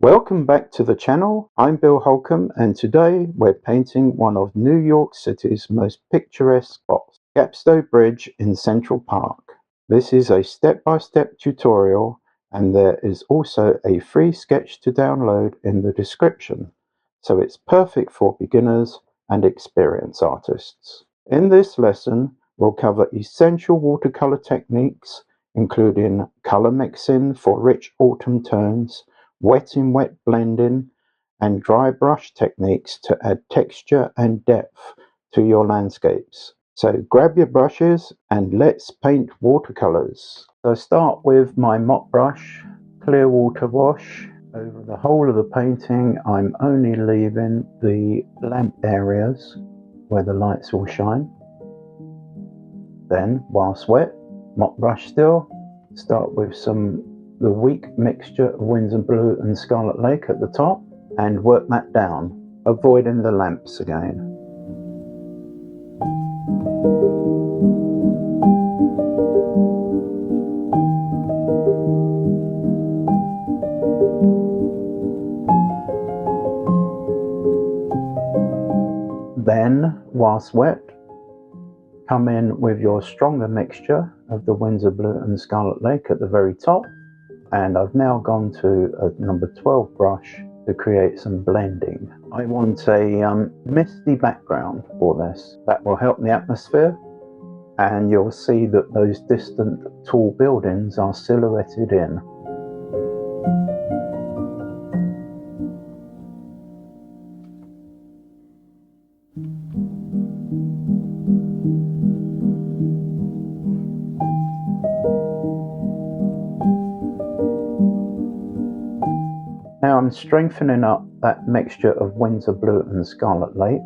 Welcome back to the channel. I'm Bill Holcomb, and today we're painting one of New York City's most picturesque spots, Gapstow Bridge in Central Park. This is a step-by-step tutorial, and there is also a free sketch to download in the description, so it's perfect for beginners and experienced artists. In this lesson, we'll cover essential watercolor techniques, including color mixing for rich autumn tones, wet in wet blending, and dry brush techniques to add texture and depth to your landscapes. So grab your brushes and let's paint watercolors. So I start with my mop brush, clear water wash. Over the whole of the painting, I'm only leaving the lamp areas where the lights will shine. Then, whilst wet, mop brush still, start with the weak mixture of Winsor Blue and Scarlet Lake at the top and work that down, avoiding the lamps again. Then, whilst wet, come in with your stronger mixture of the Winsor Blue and Scarlet Lake at the very top, and I've now gone to a number 12 brush to create some blending. I want a misty background for this. That will help the atmosphere, and you'll see that those distant tall buildings are silhouetted in. Now I'm strengthening up that mixture of Winsor Blue and Scarlet Lake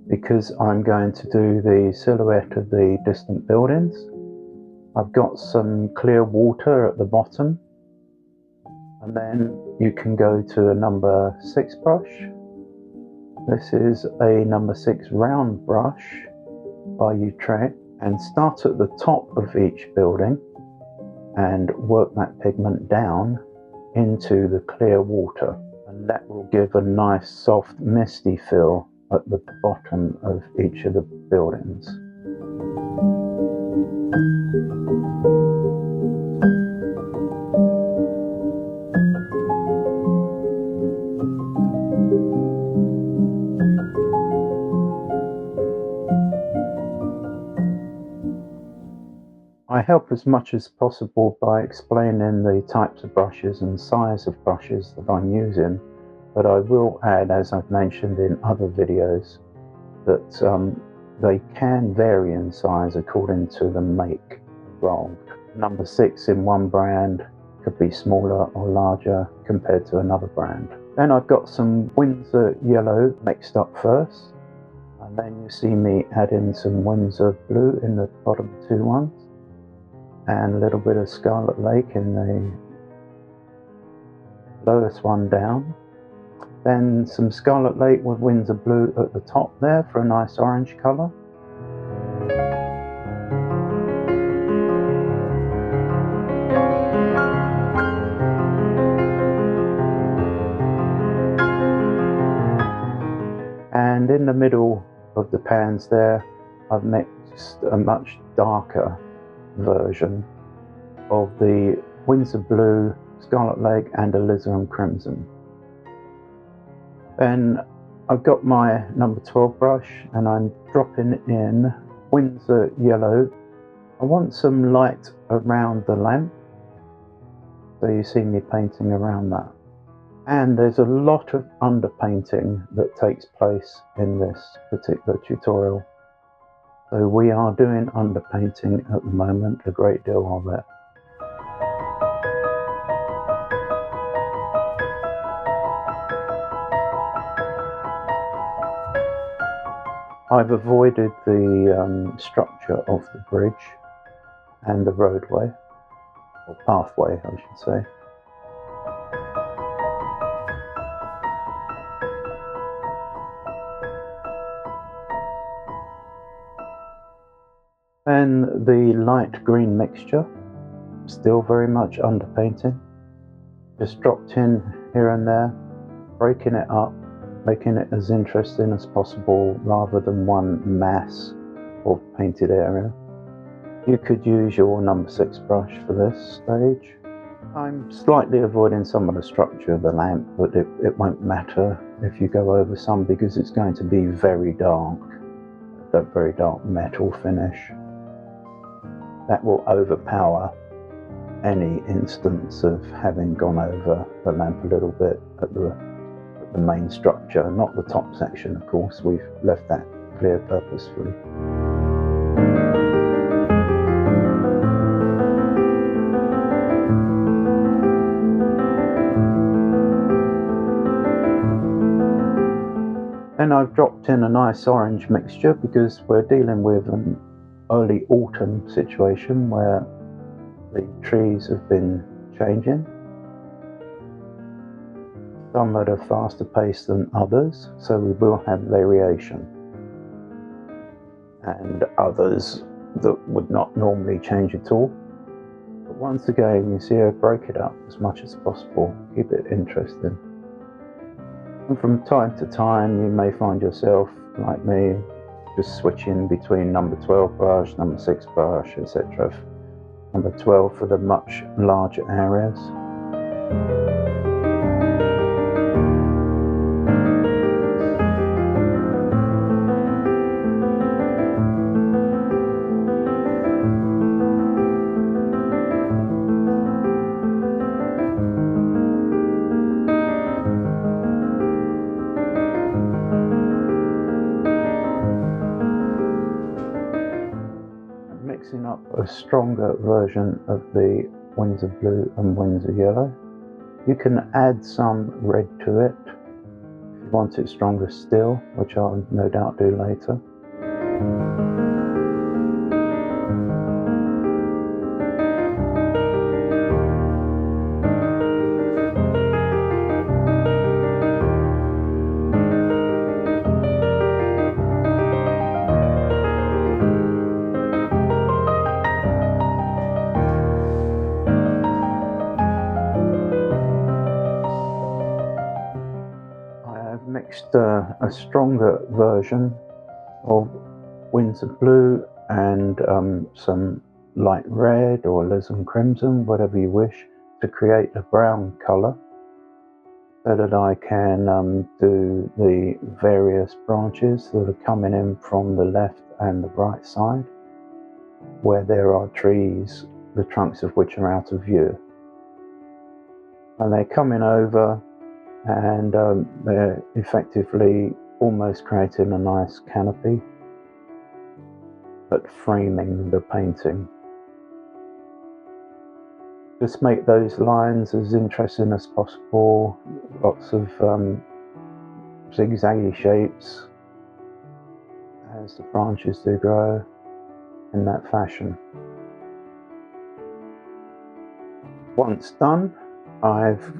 because I'm going to do the silhouette of the distant buildings. I've got some clear water at the bottom, and then you can go to a number 6 brush. This is a number 6 round brush by Utrecht, and start at the top of each building and work that pigment down into the clear water, and that will give a nice soft misty feel at the bottom of each of the buildings. I help as much as possible by explaining the types of brushes and size of brushes that I'm using, but I will add, as I've mentioned in other videos, that they can vary in size according to the make involved. Number 6 in one brand could be smaller or larger compared to another brand. Then I've got some Winsor Yellow mixed up first, and then you see me add in some Winsor Blue in the bottom 2 ones, and a little bit of Scarlet Lake in the lowest one down. Then some Scarlet Lake with Winsor Blue at the top there for a nice orange colour. And in the middle of the pans there, I've mixed a much darker version of the Winsor Blue, Scarlet Lake and Alizarin Crimson. Then I've got my number 12 brush and I'm dropping in Winsor Yellow. I want some light around the lamp, so you see me painting around that. And there's a lot of underpainting that takes place in this particular tutorial. So we are doing underpainting at the moment, a great deal of it. I've avoided the structure of the bridge and the roadway, or pathway I should say. Then the light green mixture, still very much underpainting. just dropped in here and there, breaking it up, making it as interesting as possible rather than one mass of painted area. You could use your number 6 brush for this stage. I'm slightly avoiding some of the structure of the lamp, but it won't matter if you go over some because it's going to be very dark, that very dark metal finish. That will overpower any instance of having gone over the lamp a little bit at the main structure, not the top section of course, we've left that clear purposefully. Then I've dropped in a nice orange mixture because we're dealing with an early autumn situation where the trees have been changing, some at a faster pace than others, so we will have variation, and others that would not normally change at all. But once again, you see I break it up as much as possible, keep it interesting. And from time to time you may find yourself, like me, just switching between number 12 brush, number 6 brush, etc. Number 12 for the much larger areas. Mixing up a stronger version of the Winsor Blue and Winsor Yellow. You can add some red to it if you want it stronger still, which I'll no doubt do later. Mixed a stronger version of Winsor Blue and some light red or Alizarin Crimson, whatever you wish, to create a brown colour so that I can do the various branches that are coming in from the left and the right side where there are trees, the trunks of which are out of view. And they're coming over and they're effectively almost creating a nice canopy, but framing the painting. Just make those lines as interesting as possible, lots of zigzaggy shapes as the branches do grow in that fashion. Once done, I've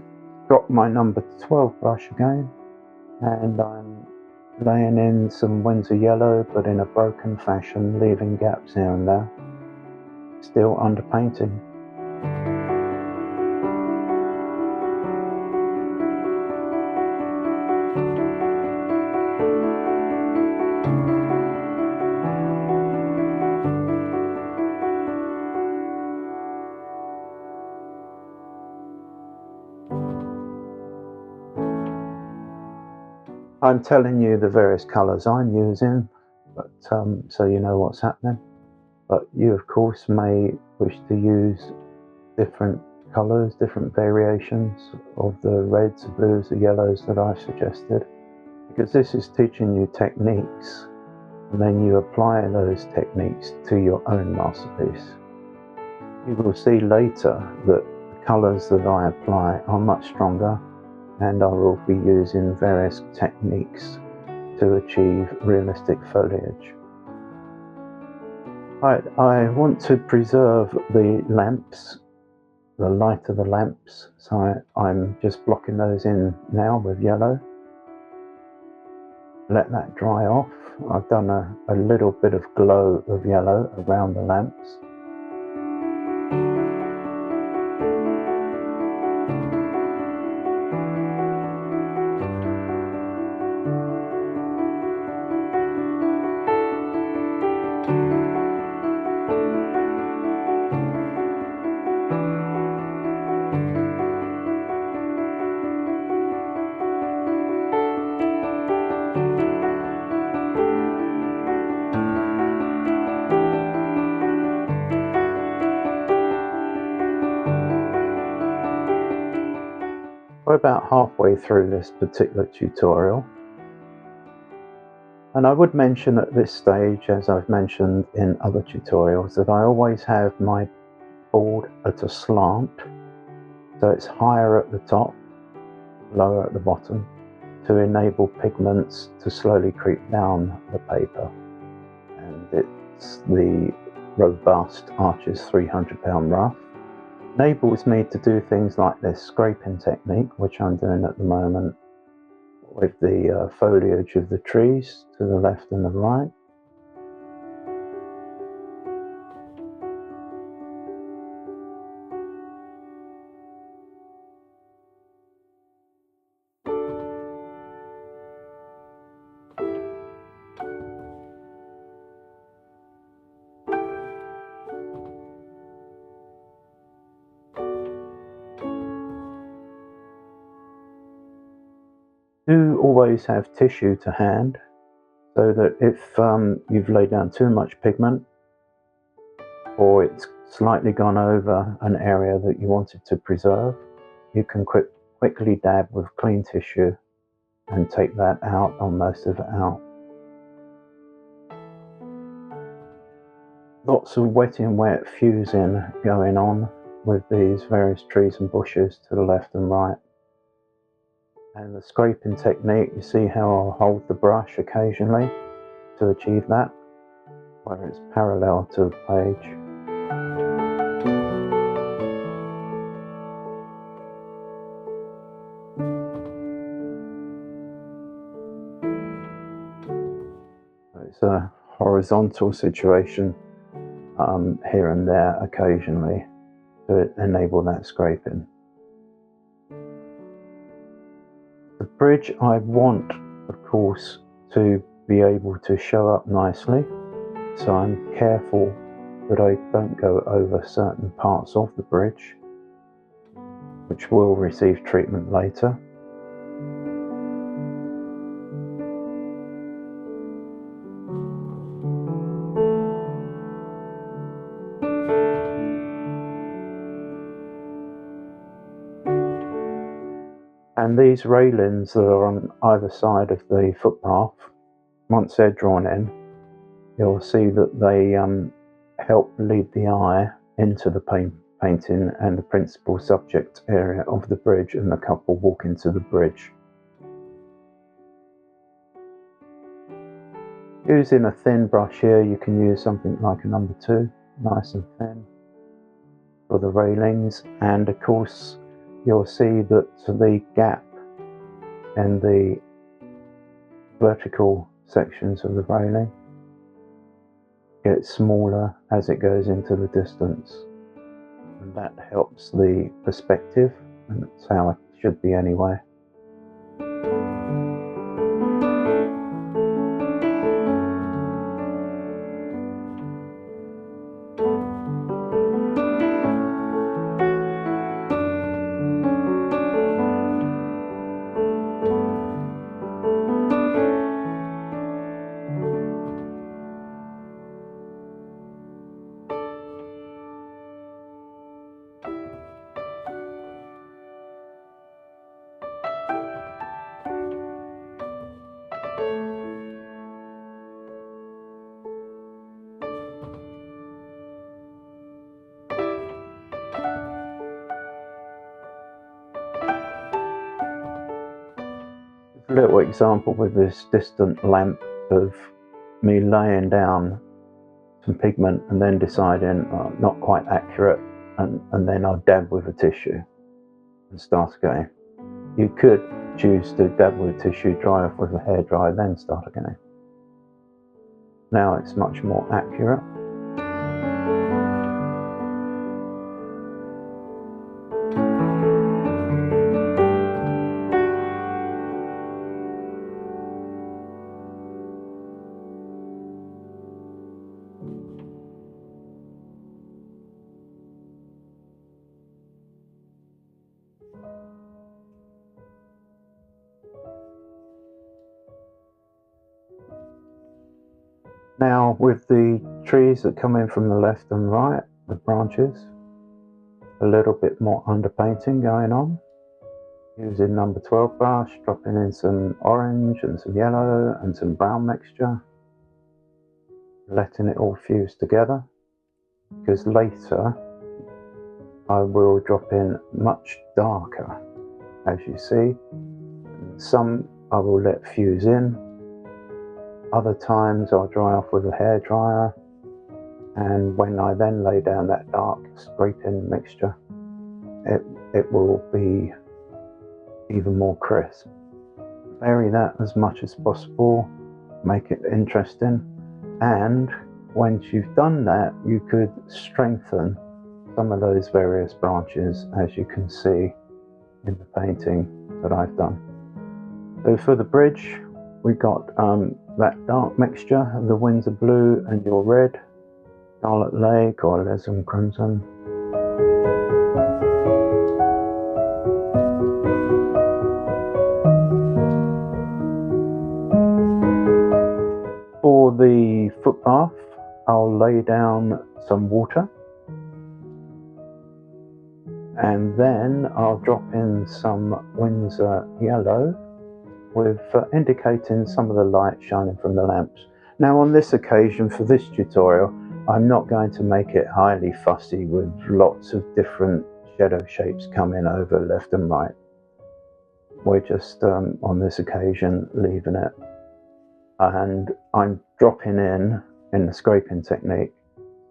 got my number 12 brush again and I'm laying in some Winsor Yellow, but in a broken fashion, leaving gaps here and there, still underpainting. I'm telling you the various colours I'm using, but so you know what's happening. But you of course may wish to use different colours, different variations of the reds, the blues, the yellows that I've suggested, because this is teaching you techniques and then you apply those techniques to your own masterpiece. You will see later that the colours that I apply are much stronger, and I will be using various techniques to achieve realistic foliage. I want to preserve the lamps, the light of the lamps, so I'm just blocking those in now with yellow. Let that dry off. I've done a little bit of glow of yellow around the lamps. We're about halfway through this particular tutorial, and I would mention at this stage, as I've mentioned in other tutorials, that I always have my board at a slant, so it's higher at the top, lower at the bottom, to enable pigments to slowly creep down the paper. And it's the robust Arches 300-pound rough. Enables me to do things like this scraping technique, which I'm doing at the moment with the foliage of the trees to the left and the right. Do always have tissue to hand, so that if you've laid down too much pigment, or it's slightly gone over an area that you wanted to preserve, you can quickly dab with clean tissue and take that out, or most of it out. Lots of wet in wet fusing going on with these various trees and bushes to the left and right. And the scraping technique, you see how I'll hold the brush occasionally to achieve that, where it's parallel to the page. It's a horizontal situation here and there occasionally to enable that scraping. The bridge I want, of course, to be able to show up nicely, so I'm careful that I don't go over certain parts of the bridge, which will receive treatment later. And these railings that are on either side of the footpath, once they're drawn in, you'll see that they help lead the eye into the painting and the principal subject area of the bridge, and the couple walk into the bridge. Using a thin brush here, you can use something like a number 2, nice and thin, for the railings, and of course you'll see that the gap in the vertical sections of the railing gets smaller as it goes into the distance, and that helps the perspective, and that's how it should be anyway. A little example with this distant lamp of me laying down some pigment and then deciding not quite accurate, and then I'll dab with a tissue and start again. You could choose to dab with a tissue, dry off with a hairdryer, then start again. Now it's much more accurate. Now with the trees that come in from the left and right, the branches, a little bit more underpainting going on. Using number 12 brush, dropping in some orange and some yellow and some brown mixture, letting it all fuse together, because later I will drop in much darker, as you see. Some I will let fuse in, other times I'll dry off with a hairdryer, and when I then lay down that dark scraping mixture, it will be even more crisp. Vary that as much as possible, make it interesting, and once you've done that, you could strengthen some of those various branches, as you can see in the painting that I've done. So for the bridge, we got that dark mixture of the Winsor blue and your red, Scarlet Lake or Alizarin Crimson. For the footpath, I'll lay down some water, and then I'll drop in some Winsor Yellow with indicating some of the light shining from the lamps. Now on this occasion, for this tutorial, I'm not going to make it highly fussy with lots of different shadow shapes coming over left and right. We're just on this occasion leaving it, and I'm dropping in the scraping technique,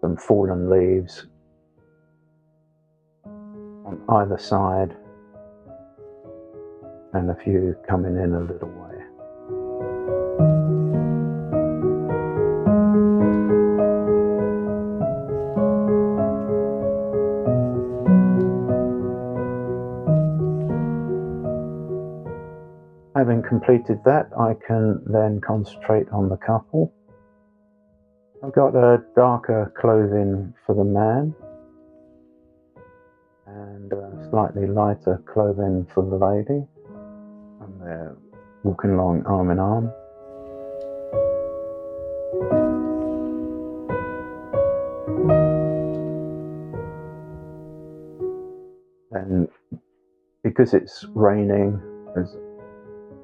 some fallen leaves on either side and a few coming in a little way. Having completed that, I can then concentrate on the couple. I've got a darker clothing for the man and a slightly lighter clothing for the lady, and they're walking along arm in arm. And because it's raining, there's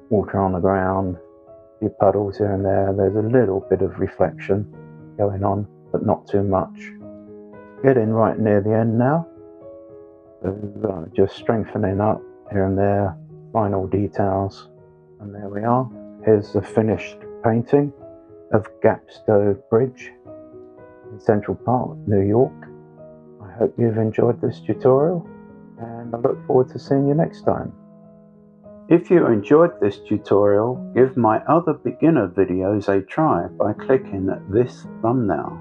water on the ground, a few puddles here and there, there's a little bit of reflection going on, but not too much. Getting right near the end now, so just strengthening up here and there, final details, and there we are. Here's the finished painting of Gapstow Bridge in Central Park, New York. I hope you've enjoyed this tutorial, and I look forward to seeing you next time. If you enjoyed this tutorial, give my other beginner videos a try by clicking this thumbnail.